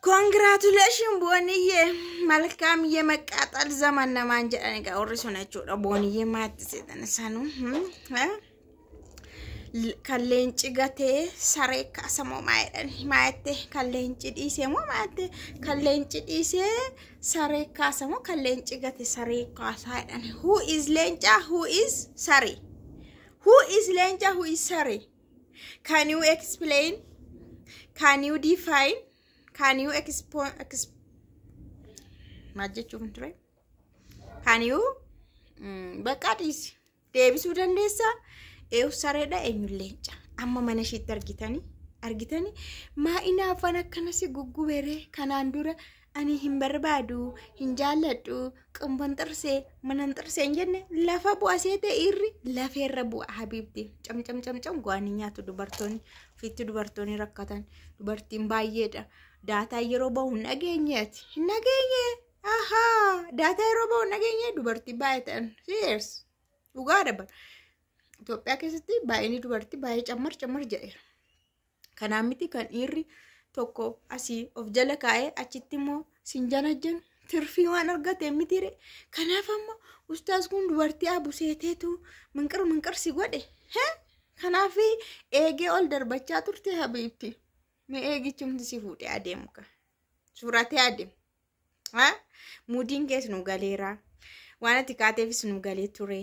Congratulations Bonnie malkam ye maqatal zaman naman jedhani ga orrisu nachuudha Bonnie maatti seetan sanu ha kallenci gate sare kasamo maayedani maatte kallenci dhiise mo maatte kallenci dhiise sare kasamo kallenci gate sare kasaadani who is lenca who is sare who is sare can you explain can you define can you can you bakadis deebisu dandeessa eu sareda enyulenca amma mana shit argitani ma ina afana kana si guggubere kanandura ani himbarbaadu hinjaalladhu qumban xirse manan xirse jenne lafa bu'aseete irri lafeerra bu'a habibti cam go'aniyaatu dubartooni fitti dubartooni rakkatan dubartiin baay'eedha data yeroo bahu nageenye aha data yeroo bahu nageenye dubartii baay'atan serious ugaada ba Ethiopia keessatti baay'ini dubartii baay'ee cammar jedhe kanaan miti kan irri tokko asii of jala kaa'ee achitti immoo sinjanajan tirfii waan argate mitire kanaaf amma ustaas kun dubartii abuseeteetu minqir si godhe kanaaf eegee ol darbachaa turte habibti me eegichumti si fuudhe adeemu ka suuratee adeemu mudiin kees nu galeera waan ati kaateefis nu galee ture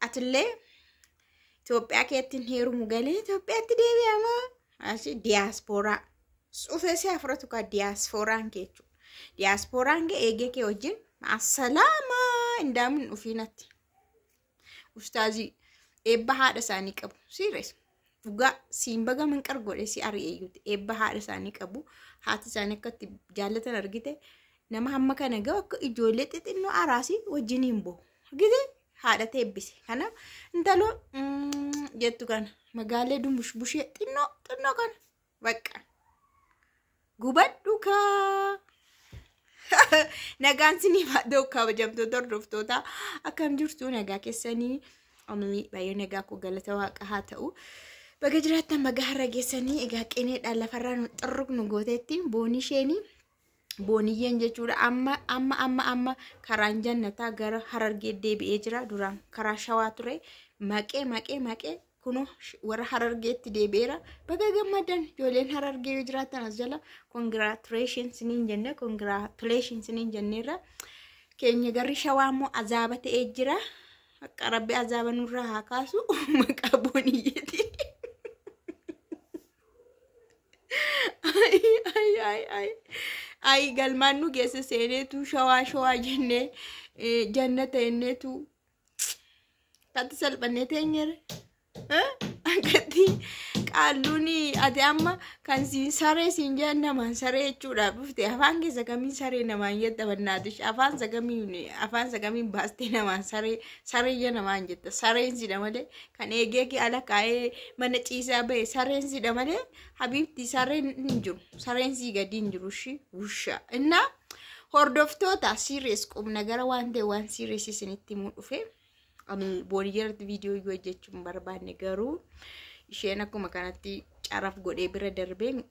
atillee Ethiopia keetin heerumu galee Ethiopiaatti deebi'ama asi diaspora sufese afratu ka diasporaan keechu diasporaan ge eege ke wajin assalama indamin ufinatti ustaazi ebba haadha saanii qabu serious uga simbaga minqar godhe si ari'eeyuti ebba haadha saanii qabu haati saanii akkatti jaallatan argite nama hamma kana ga akka ijoollee xixinnoo araasi wajjiniin bo argite haadha teebbise kana intalo jettu kana magaalee dumbushbushee xinnoo kana bakka gubadhuka nagaan sini baadoo kabajamtoo hordoftoota akkam jirtu nagaa keessanii amni baay'ee nagaa ko galata waaqa haa ta'u baga jiraattan baga har'a geessanii egaa qeneedhaan lafarraa nu xurruqnu gooteetti boonii isheenii booniyeen jechuudha amma karaan jannataa gara Harargee deebi'ee jira duraan karaa Shawaa ture maqee kuno warra Harargeetti deebi'eera baga gammadan ijoolleen Harargee yoo jiraatan as jala congratulations nin jenneerra keenya garri Shawaa immoo azaaba ta'ee jira akka rabbi azaaba nurraa haa kaasu maqaa booniyyeeti ay galmaan nu geesse seeneetu Shawaa jennee jannata enneetu katti salphannee teenyere akkatti qaalluuni ati amma kan siin saree siin jennaman saree jechuudha dhufte afaan keessa kamiin saree namaan jetta bannaatish afaan sagamiin baastee namaan saree jennamaan jetta sareen sidha malee kan eegee ki ala kaa'ee mana ciisaa ba'e sareen sidha malee habibti sareen hin jiru sareen sii gadi hin jiru wusha innaa hordoftoota serious qubna gara waan ta'e waan serious isinitti himuu dhufe booniyyeerti viidiyoo yoo jechuun barbaanne garuu isheen akkuma kanatti caraf godhee bira darbeen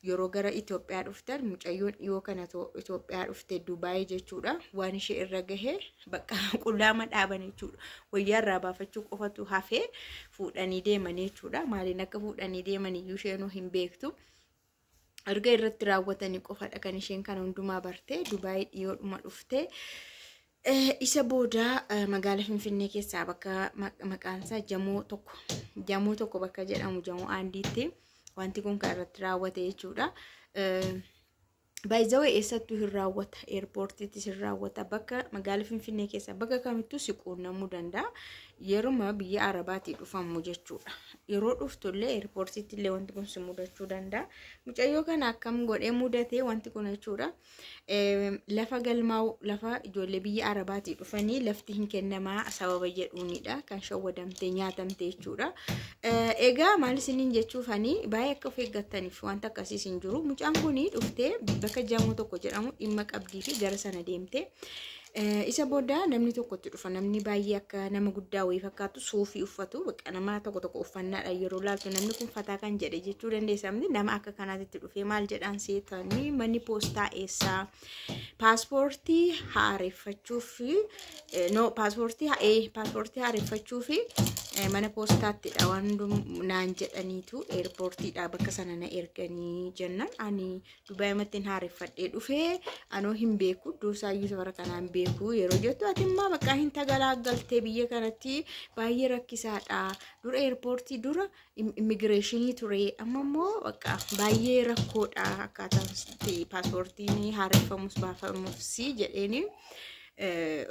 yeroo gara Itoophiyaa dhuftan mucayyoon dhiyoo kana Itoophiyaa dhufte Dubaay jechuudha waan ishee irra gahee bakka qullaama dhaaban jechuudha wayyaa irraa baafachuu qofatu hafee fuudhanii deeman jechuudha maaliin akka fuudhanii deeman iyyuu isheenuu hin beektu erga irratti raawwatanii qofadha kan isheen kana hundumaa bartee Dubaay dhiyoodhuma dhufte isa booda magaala Finfinnee keessaa bakka maqaansaa jamoo tokko bakka jedhamu jamoo aandiitti wanti kun kan irratti raawwate jechuudha baay'ee eessattuu hin raawwata airportiitti hin raawwata bakka magaala Finfinnee keessaa bakka kamittuu siquunnamuu danda'a yeruma biyya Arabaatii dhufamu jechuudha yeroo dhuftullee airportiitti illee wanti kun si mudachuu danda'a mucayyoo kana akkam godhee mudatee wanti kun jechuudha lafa galmaa'u lafa ijoollee biyya Arabaatii dhufanii lafti hin kennamaa sababa jedhuunidha kan shawwadamtee nyaatamte jechuudha egaa maal isiniin jechuufanii baay'ee akka of eeggataniif wanta akkasiis hin jiru mucaan kun dhuftee bakka jamoo tokko jedhamu dhimma qabdii fi gara sana deemte Isa booda namni tokkotti dhufa namni baay'ee akka nama guddaa wayii fakkaatu suufii uffatu bakka nama tokko uffannaadha yeroo laaltu namni kun fataa kan jedhe jechuu dandeessamni nama akka kanaatti dhufee maal jedhaan seetanii manni poostaa eessaa paaspoortii haareffachuuf paaspoortii haareffachuuf mana poostaatti waan naan jedhaniitu eerpoortiidha bakka sana na erganii jennan ani Dubaay mattiin haareffadhee dhufee anoo hin beeku duusaayyuu safara kanaan beeku yeroo jettu ati immoo bakka hin tagalaagaltee biyya kanatti baay'ee rakkisaadha dura eerpoortii dura immigireeshinii ture amma immoo bakka baay'ee rakkoodha akkaataan paaspoortiin haareffamus baafamus jedheeni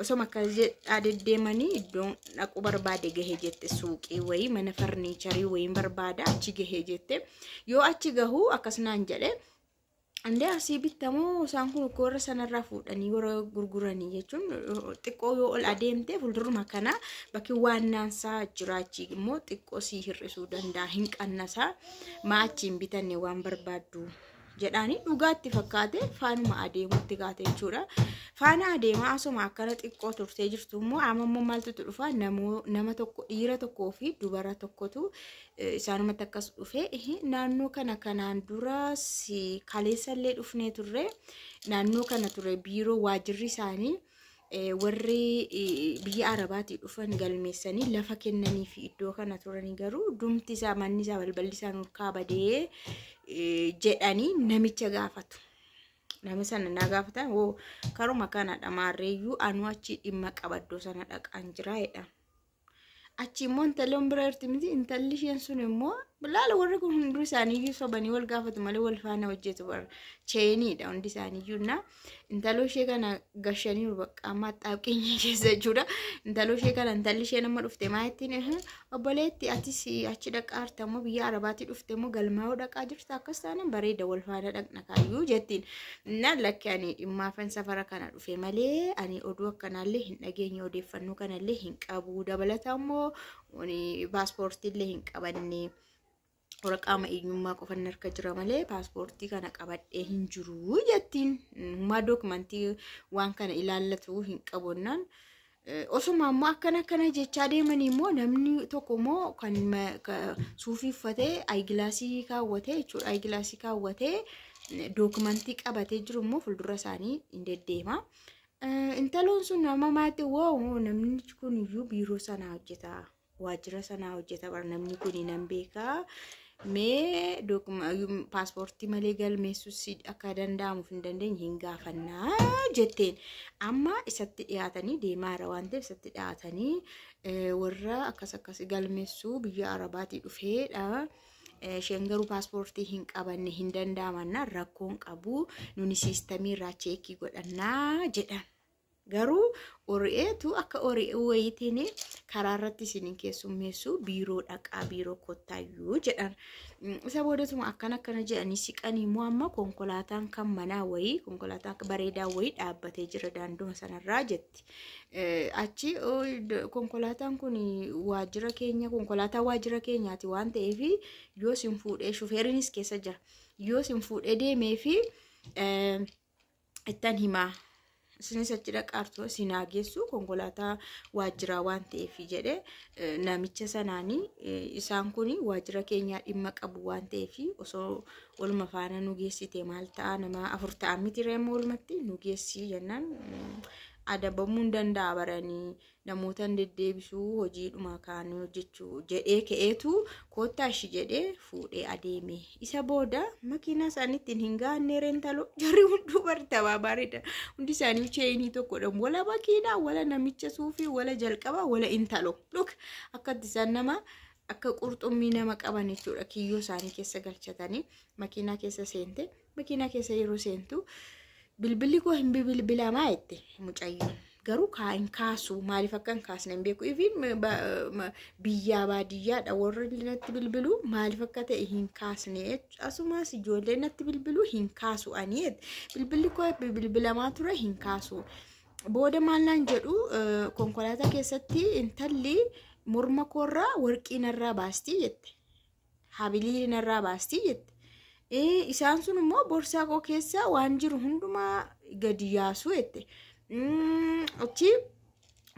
osoma akka jedhaa deddeemanii iddoon dhaquu barbaade gahee jette suuqii wayii mana farniicharii wayii barbaada achi gahee jette yoo achi gahu akkasnaan jedhe Ande asii bitamoo isaan kun korra sanarraa fuudhanii warra gurguranii jechuun xiqqoo yoo ol adeemte fuulduruma kana bakki waan naansaa jiraachi immoo xiqqoo sii hir'isuu danda'a hin qannasaa maachiin bitanne waan barbaaddu jedhanii dhugaatti fakkaate faanuma adeemutti gaate jechuudha. Faana adeemaa asuma akkana xiqqoo turtee jirtu immoo amammoo maaltu dhufa nama tokko dhiira tokkoo fi dubara tokkotu isaanumatti akkas dhufee naannoo kana kanaan dura si kaleessallee dhufnee turre naannoo kana ture biiroo waajirri isaanii warri biyya Arabaatii dhufan galmeessanii lafa kennanii fi iddoo kana turanii garuu dumti isaa manni isaa balballi isaa nurkaa badee jedhanii namicha gaafatu. Nama sana na gaafatan karuma kana dhamaarreeyyuu anu achi dhimma qabaddoo sana dhaqaan jira jedha. Achi immoo intalli biraarti miti intalli isheen sun immoo laala warri kun hundi isaaniiyyuu sobanii wal gaafatu malee wal faana hojjetu bara cheeniidha hundi isaaniiyyuu na intalli ishee kana gashanii bakka amma xaaqeenyi keessa jechuudha. Intalli ishee kana intalli ishee nama dhufte maayettiin obboleetti atis achi dhaqaarta immoo biyya Arabaatii dhufte immoo galmaa'uu dhaqaa jirta akkas taanaan bareeda wal faana dhaqna kaayyuu jettiin. Na lakki ani dhimmaafan safara kana dhufe malee ani oduu akkanaallee hin dhageenye odeeffannoo kanallee hin qabu dabalataa immoo paaspoortiillee hin qabanne. Waraqaa eenyummaa qofan harka jira malee paaspoortii kana qabadhee hin jiru jettiin. Hummaa dookumentii waan kana ilaallatu hin qabonnaan osuma ammoo akkana jechaa deemanii immoo namni tokko immoo kan suufii uffatee aayigilaasii kaawwatee jechuudha. Aayigilaasii kaawwatee dookumentii qabatee jiru immoo fuuldura isaanii hin deddeema. Intaloon sun nama maatii namni kun iyyuu biiroo sana hojjeta. Waajjira sana hojjeta bar namni kun nan beekaa. Mee paaspoortii malee galmeessuus akka danda'amuuf hin dandeenye hin gaafannaa jetteen. Amma isatti dhiyaatanii deemaara waan ta'eef isatti dhiyaatanii warra akkas galmeessuu biyya Arabaatii dhufeedha. Isheen garuu paaspoortii hin qabanne hin danda'amanna rakkoon qabu nuni siistamii irraa cheekii godhannaa jedhan. Garuu ori'eetu akka ori'ee wayitiin karaa irratti isiniin keessummeessu biiroo dhaqaa biiroo kottaayyuu jedhan. Isa boodatuma akkana jedhanii siqanii immoo amma konkolaataan kan manaa wayii konkolaataan bareedaa wayii dhaabbatee jira daanduma sanarraa jetti. Achi konkolaataan kun waajjira keenya konkolaataa waajjira keenyaati waan ta'eef yoo sin fuudhee shufeerinis keessa jira. Yoo sin fuudhee deemee fi ittan himaa. Sinis achi dhaqaartu sinaa geessu konkolaataa waajjiraa waan ta'eef jedhe namicha sanaanii isaan kun waajjira keenyaa dhimma qabu waan ta'eef osoo waluma faana nu geessite maal ta'a nama 4 ta'a miti reemmoo walumatti nu geessi jennaan adabamuu hin danda'a baranii namoota deddeebisuu hojiidhuma kaanii hojjechuu jedhee ka'eetu koottaashi jedhee fuudhee adeeme. Isa booda makiinaa isaaniitiin hin gaanne reentalo jarri hunduu bartabaa bareeda hundi isaanii cheenii tokkodha wala makiinaa wala namicha suufii wala jalqaba wala intalo look akkatti isaan nama akka qurxummii nama qaban jechuudha kiyyoo isaanii keessa galchatanii makiinaa keessa seente makiinaa keessa yeroo seentu bilbilli koo hin bilbilamaa jette mucayyoo. Garuu kaa'in kaasu maaliif akka hin kaasne hin beeku ifin biyyaa baadiyyaadha warri natti bilbilu maaliif akka ta'e hin kaasne asumas ijoollee natti bilbilu hin kaasu ani bilbilli koo bilbilamaa ture hin kaasu. Booda maalnaan jedhu konkolaataa keessatti intalli morma koorraa warqii narraa baastii jette. Habilii narraa baastii jette. Isaan sun immoo borsaa koo keessa waan jiru hundumaa gadi yaasu jette. achi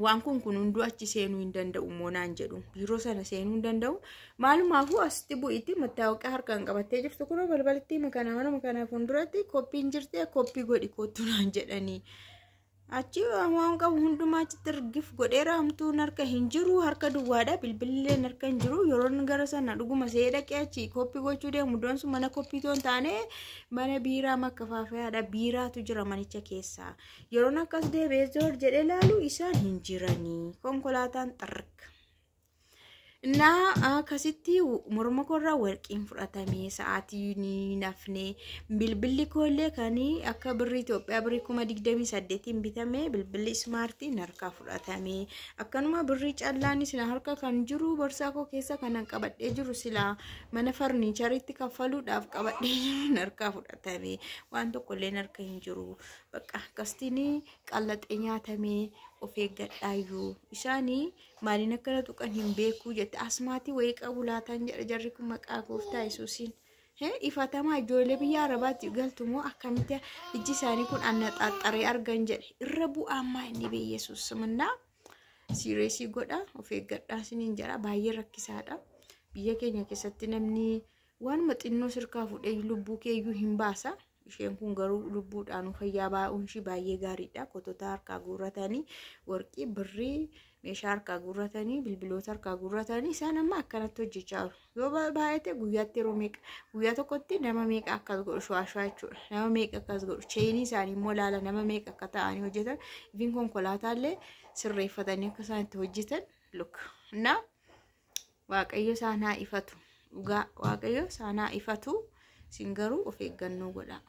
waan kun hunduu achi seenuu hin danda'u moonaan jedhu biiroo sana seenuu hin danda'u maalumaafuu asitti bu'iitti mattaawaqaa harkaan qabattee jirtu kun balbalatti makana fuulduratti koppiin jirti koppii godhi kootu naan jedhanii achi waan qabu hundumaa achitti ergif godheera hamtuun harka hin jiru harka duwwaadha bilbillee harka hin jiru yeroo gara sana dhuguma see dhaqee achi koppii gochuu deemu iddoon sun mana koppii toon taane mana biiraa makkafaafaadha biiraatu jira manicha keessaa yeroo akkas deebi'ee zoor jedhee laalu isaan hin jiranii konkolaataan xarq naa akkasitti morma korraa warqiin fudhatamee sa'aatii nafne bilbilli koollee kanii akka birrii Itoophiyaa birrii 28 bitamee bilbilli smartii harkaa fudhatamee akkanuma birrii callaanis na harka kan jiru borsaa koo keessa kan qabadhee jiru silaa mana farniichariitti kaffaluudhaaf qabadhee jiru harkaa fudhatamee waan tokkollee harka hin jiru bakka akkasitti qallaxee nyaatamee of eeggadhaayyuu isaanii maaliin akkana tuqan hin beekuu jette asmaatii wayii qabu laataan jedha jarri kun maqaa gooftaa Yesuusiin ifatamaa ijoollee biyya Arabaatti galtu moo akkamitti ijji isaanii kun annaxaaxaree argan jedhe irra bu'aammaa inni bee Yesuus siminaa siireesii godha of eeggadhaa isiniin jedha baay'ee rakkisaadha biyya keenya keessatti namni waan xinnoo sirkaa fuudhee lubbuu keeyyuu hin baasa isheen kun garuu lubbuudhaan fayyaa baa'uun shi baay'ee gaariidha kotota harkaa guurratanii warqii birrii meeshaa harkaa guurratanii bilbiloota harkaa guurratanii isaan amma akkanatti hojjechaa yoo baay'ate guyyaatti yeroo meeqa guyyaa tokkotti nama meeqa akkas godhu shuwaashwaa jechuudha nama meeqa akkas godhu cheenii isaanii immoo laala nama meeqa akka ta'anii hojjetan ifiin konkolaataallee sirreeffatanii akka isaan itti hojjetan lukka na waaqayyo isaan haa ifatu dhugaa waaqayyo isaan haa ifatu singaruu of eeggannoo godhaa